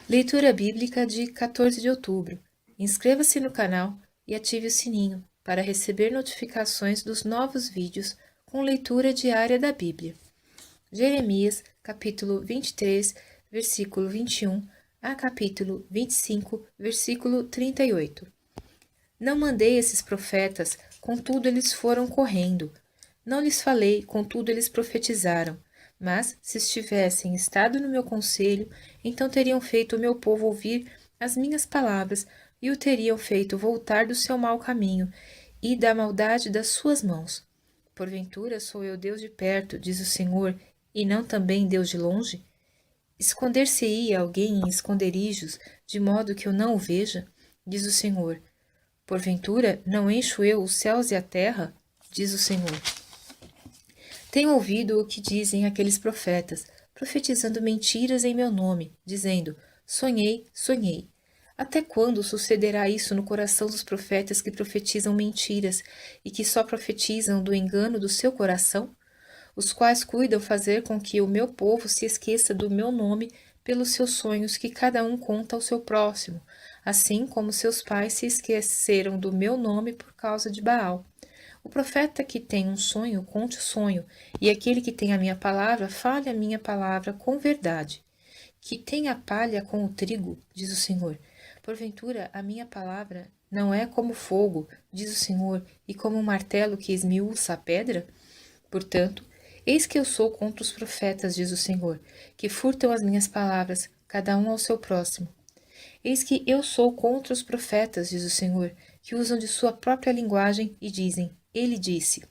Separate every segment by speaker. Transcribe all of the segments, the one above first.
Speaker 1: Leitura bíblica de 14 de outubro. Inscreva-se no canal e ative o sininho para receber notificações dos novos vídeos com leitura diária da Bíblia. Jeremias, capítulo 23, versículo 21 a capítulo 25, versículo 38. Não mandei esses profetas, contudo eles foram correndo. Não lhes falei, contudo eles profetizaram. Mas, se estivessem estado no meu conselho, então teriam feito o meu povo ouvir as minhas palavras e o teriam feito voltar do seu mau caminho e da maldade das suas mãos. Porventura sou eu Deus de perto, diz o Senhor, e não também Deus de longe? Esconder-se-ia alguém em esconderijos, de modo que eu não o veja? Diz o Senhor. Porventura não encho eu os céus e a terra? Diz o Senhor. Tenho ouvido o que dizem aqueles profetas, profetizando mentiras em meu nome, dizendo: sonhei, sonhei. Até quando sucederá isso no coração dos profetas que profetizam mentiras e que só profetizam do engano do seu coração? Os quais cuidam fazer com que o meu povo se esqueça do meu nome pelos seus sonhos que cada um conta ao seu próximo, assim como seus pais se esqueceram do meu nome por causa de Baal. O profeta que tem um sonho, conte o sonho, e aquele que tem a minha palavra, fale a minha palavra com verdade. Que tem a palha com o trigo, diz o Senhor. Porventura, a minha palavra não é como fogo, diz o Senhor, e como um martelo que esmiuça a pedra? Portanto, eis que eu sou contra os profetas, diz o Senhor, que furtam as minhas palavras, cada um ao seu próximo. Eis que eu sou contra os profetas, diz o Senhor, que usam de sua própria linguagem e dizem: Ele disse.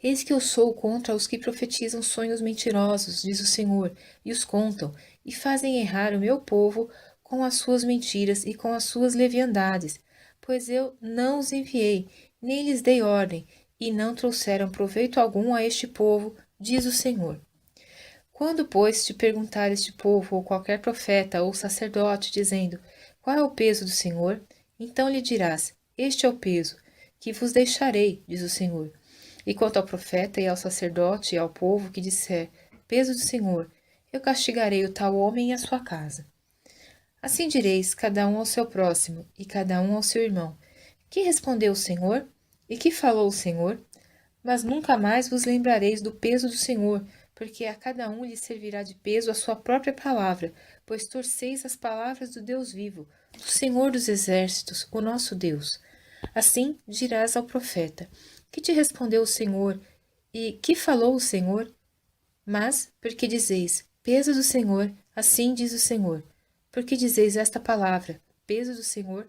Speaker 1: Eis que eu sou contra os que profetizam sonhos mentirosos, diz o Senhor, e os contam, e fazem errar o meu povo com as suas mentiras e com as suas leviandades, pois eu não os enviei, nem lhes dei ordem, e não trouxeram proveito algum a este povo, diz o Senhor. Quando, pois, te perguntar este povo ou qualquer profeta ou sacerdote, dizendo: Qual é o peso do Senhor? Então lhe dirás: Este é o peso, que vos deixarei, diz o Senhor. E quanto ao profeta e ao sacerdote e ao povo que disser: Peso do Senhor, eu castigarei o tal homem e a sua casa. Assim direis, cada um ao seu próximo, e cada um ao seu irmão: Que respondeu o Senhor? E que falou o Senhor? Mas nunca mais vos lembrareis do peso do Senhor, porque a cada um lhe servirá de peso a sua própria palavra, pois torceis as palavras do Deus vivo, do Senhor dos exércitos, o nosso Deus. Assim dirás ao profeta: Que te respondeu o Senhor? E que falou o Senhor? Mas, porque dizeis: Peso do Senhor, assim diz o Senhor. Porque dizeis esta palavra: Peso do Senhor,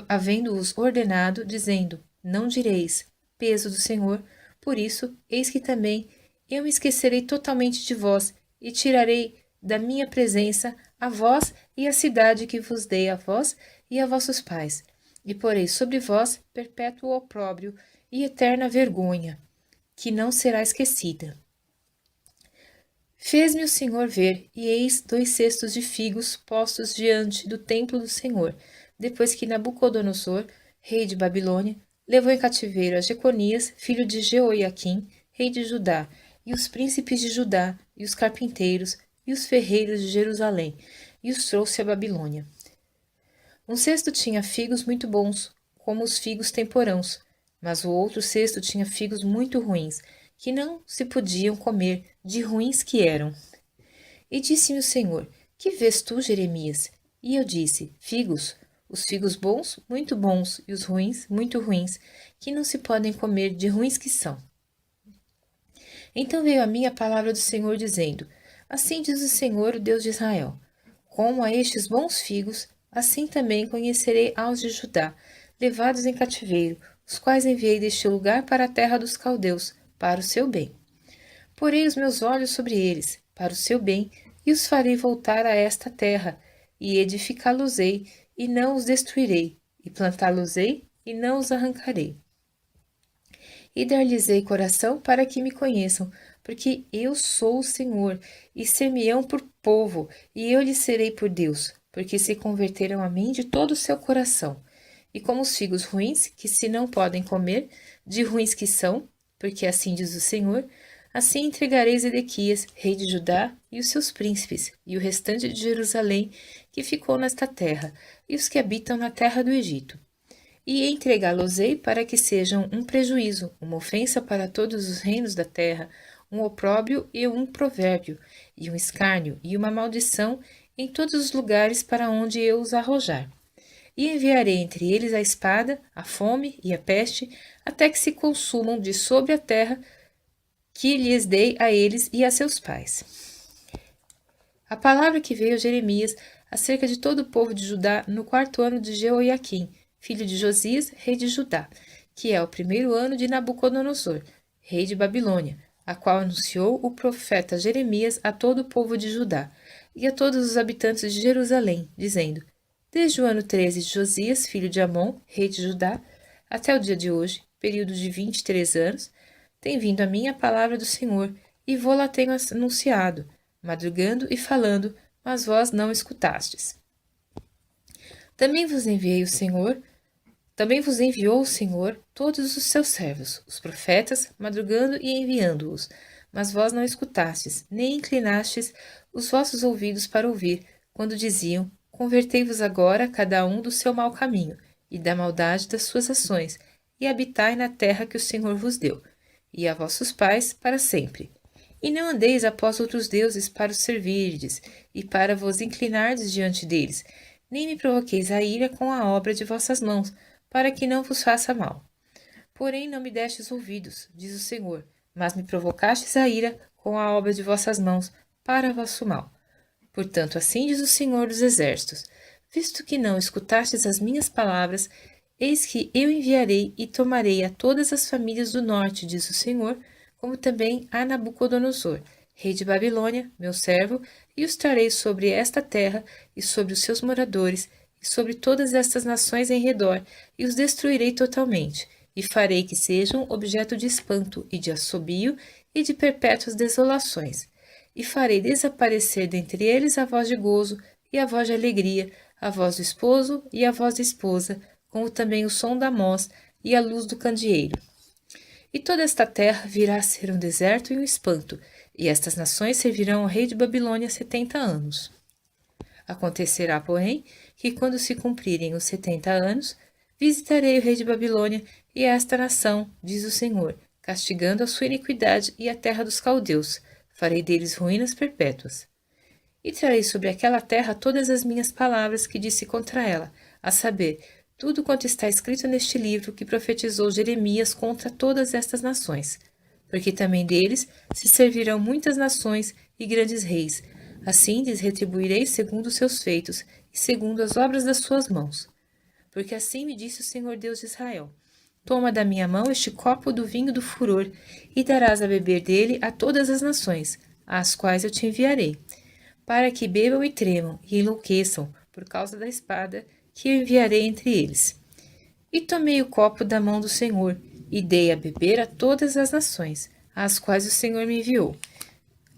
Speaker 1: havendo-os ordenado, dizendo: Não direis: Peso do Senhor. Por isso, eis que também eu me esquecerei totalmente de vós e tirarei da minha presença a vós e a cidade que vos dei a vós e a vossos pais, e porei sobre vós perpétuo opróbrio e eterna vergonha, que não será esquecida. Fez-me o Senhor ver, e eis 2 cestos de figos postos diante do templo do Senhor, depois que Nabucodonosor, rei de Babilônia, levou em cativeiro a Jeconias, filho de Jeoiaquim, rei de Judá, e os príncipes de Judá, e os carpinteiros, e os ferreiros de Jerusalém, e os trouxe à Babilônia. Um cesto tinha figos muito bons, como os figos temporãos, mas o outro cesto tinha figos muito ruins, que não se podiam comer, de ruins que eram. E disse-me o Senhor: Que vês tu, Jeremias? E eu disse: Figos. Os figos bons, e os ruins, muito ruins, que não se podem comer, de ruins que são. Então veio a mim a palavra do Senhor, dizendo: Assim diz o Senhor, o Deus de Israel: Como a estes bons figos, assim também conhecerei aos de Judá, levados em cativeiro, os quais enviei deste lugar para a terra dos caldeus, para o seu bem. Porei os meus olhos sobre eles, para o seu bem, e os farei voltar a esta terra, e edificá-los-ei, e não os destruirei, e plantá-los-ei, e não os arrancarei. E dar-lhes-ei coração para que me conheçam, porque eu sou o Senhor, e ser-me-ão por povo, e eu lhes serei por Deus, porque se converteram a mim de todo o seu coração. E como os figos ruins, que se não podem comer, de ruins que são, porque assim diz o Senhor, assim entregareis Edequias, rei de Judá, e os seus príncipes, e o restante de Jerusalém que ficou nesta terra, e os que habitam na terra do Egito. E entregá-los-ei para que sejam um prejuízo, uma ofensa para todos os reinos da terra, um opróbrio e um provérbio, e um escárnio e uma maldição em todos os lugares para onde eu os arrojar. E enviarei entre eles a espada, a fome e a peste, até que se consumam de sobre a terra que lhes dei a eles e a seus pais. A palavra que veio a Jeremias acerca de todo o povo de Judá no 4º ano de Jeoiaquim, filho de Josias, rei de Judá, que é o 1º ano de Nabucodonosor, rei de Babilônia, a qual anunciou o profeta Jeremias a todo o povo de Judá e a todos os habitantes de Jerusalém, dizendo: Desde o ano 13 de Josias, filho de Amon, rei de Judá, até o dia de hoje, período de 23 anos, tem vindo a mim a palavra do Senhor, e vô-la tenho anunciado, madrugando e falando, mas vós não escutastes. Também vos enviou o Senhor todos os seus servos, os profetas, madrugando e enviando-os, mas vós não escutastes, nem inclinastes os vossos ouvidos para ouvir, quando diziam: Convertei-vos agora cada um do seu mau caminho e da maldade das suas ações, e habitai na terra que o Senhor vos deu, e a vossos pais para sempre. E não andeis após outros deuses para os servirdes, e para vos inclinardes diante deles, nem me provoqueis a ira com a obra de vossas mãos, para que não vos faça mal. Porém não me destes ouvidos, diz o Senhor, mas me provocastes a ira com a obra de vossas mãos, para vosso mal. Portanto, assim diz o Senhor dos Exércitos, visto que não escutastes as minhas palavras, eis que eu enviarei e tomarei a todas as famílias do norte, diz o Senhor, como também a Nabucodonosor, rei de Babilônia, meu servo, e os trarei sobre esta terra e sobre os seus moradores, e sobre todas estas nações em redor, e os destruirei totalmente, e farei que sejam objeto de espanto e de assobio e de perpétuas desolações. E farei desaparecer dentre eles a voz de gozo e a voz de alegria, a voz do esposo e a voz da esposa, como também o som da moz e a luz do candeeiro. E toda esta terra virá a ser um deserto e um espanto, e estas nações servirão ao rei de Babilônia 70 anos. Acontecerá, porém, que quando se cumprirem os 70 anos, visitarei o rei de Babilônia e esta nação, diz o Senhor, castigando a sua iniquidade e a terra dos caldeus, farei deles ruínas perpétuas. E trarei sobre aquela terra todas as minhas palavras que disse contra ela, a saber, tudo quanto está escrito neste livro que profetizou Jeremias contra todas estas nações, porque também deles se servirão muitas nações e grandes reis. Assim lhes retribuirei segundo os seus feitos e segundo as obras das suas mãos. Porque assim me disse o Senhor Deus de Israel: Toma da minha mão este copo do vinho do furor, e darás a beber dele a todas as nações, às quais eu te enviarei, para que bebam e tremam e enlouqueçam por causa da espada que eu enviarei entre eles. E tomei o copo da mão do Senhor, e dei a beber a todas as nações, às quais o Senhor me enviou,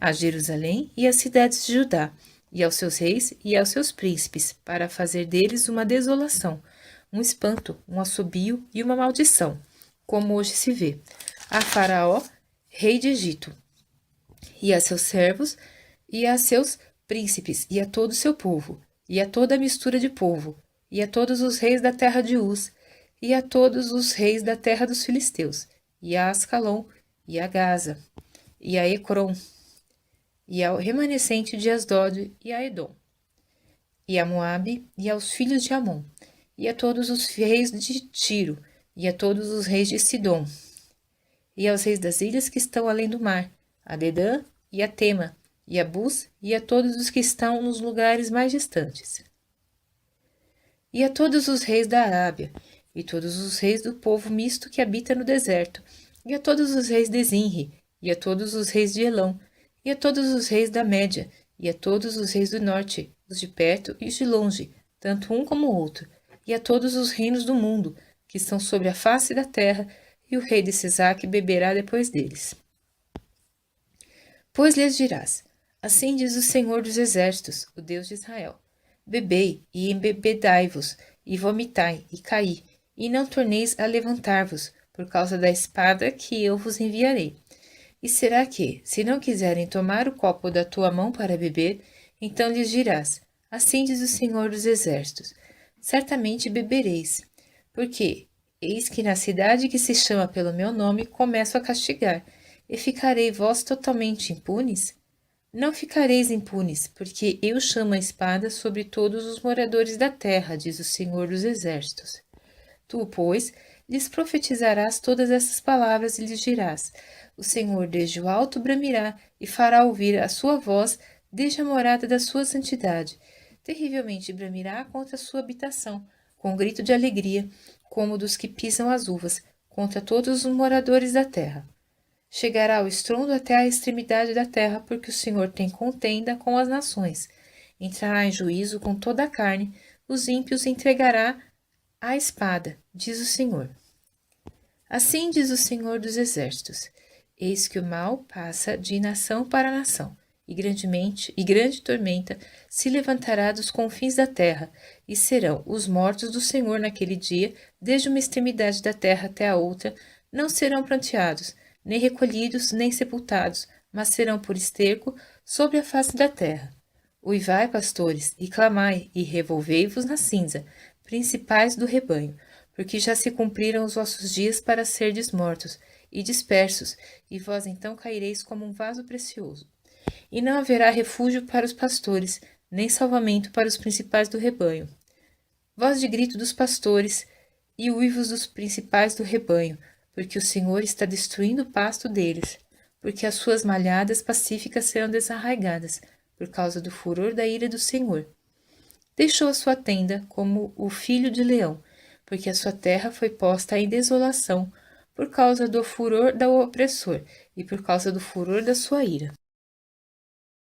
Speaker 1: a Jerusalém e às cidades de Judá, e aos seus reis e aos seus príncipes, para fazer deles uma desolação, um espanto, um assobio e uma maldição, como hoje se vê, a Faraó, rei de Egito, e a seus servos, e a seus príncipes, e a todo o seu povo, e a toda a mistura de povo, e a todos os reis da terra de Uz, e a todos os reis da terra dos filisteus, e a Ascalon, e a Gaza, e a Ecrom, e ao remanescente de Asdod e a Edom, e a Moabe, e aos filhos de Amon, e a todos os reis de Tiro, e a todos os reis de Sidom, e aos reis das ilhas que estão além do mar, a Dedã e a Tema, e a Bus, e a todos os que estão nos lugares mais distantes, e a todos os reis da Arábia, e todos os reis do povo misto que habita no deserto, e a todos os reis de Zinri, e a todos os reis de Elão, e a todos os reis da Média, e a todos os reis do norte, os de perto e os de longe, tanto um como o outro, e a todos os reinos do mundo, que estão sobre a face da terra, e o rei de Sisaque beberá depois deles. Pois lhes dirás: Assim diz o Senhor dos Exércitos, o Deus de Israel: Bebei e embebedai-vos, e vomitai, e caí, e não torneis a levantar-vos, por causa da espada que eu vos enviarei. E será que, se não quiserem tomar o copo da tua mão para beber, então lhes dirás: Assim diz o Senhor dos Exércitos: Certamente bebereis, porque eis que na cidade que se chama pelo meu nome começo a castigar, e ficarei vós totalmente impunes? Não ficareis impunes, porque eu chamo a espada sobre todos os moradores da terra, diz o Senhor dos Exércitos. Tu, pois, lhes profetizarás todas essas palavras e lhes dirás: O Senhor desde o alto bramirá e fará ouvir a sua voz desde a morada da sua santidade. Terrivelmente bramirá contra a sua habitação, com grito de alegria, como dos que pisam as uvas, contra todos os moradores da terra. Chegará o estrondo até a extremidade da terra, porque o Senhor tem contenda com as nações. Entrará em juízo com toda a carne, os ímpios entregará à espada, diz o Senhor. Assim diz o Senhor dos Exércitos: Eis que o mal passa de nação para nação, e grande tormenta se levantará dos confins da terra, e serão os mortos do Senhor naquele dia, desde uma extremidade da terra até a outra, não serão pranteados, nem recolhidos, nem sepultados, mas serão por esterco sobre a face da terra. Uivai, pastores, e clamai, e revolvei-vos na cinza, principais do rebanho, porque já se cumpriram os vossos dias para serdes mortos e dispersos, e vós então caireis como um vaso precioso. E não haverá refúgio para os pastores, nem salvamento para os principais do rebanho. Voz de grito dos pastores e uivos dos principais do rebanho, porque o Senhor está destruindo o pasto deles, porque as suas malhadas pacíficas serão desarraigadas, por causa do furor da ira do Senhor. Deixou a sua tenda como o filho de leão, porque a sua terra foi posta em desolação, por causa do furor do opressor e por causa do furor da sua ira.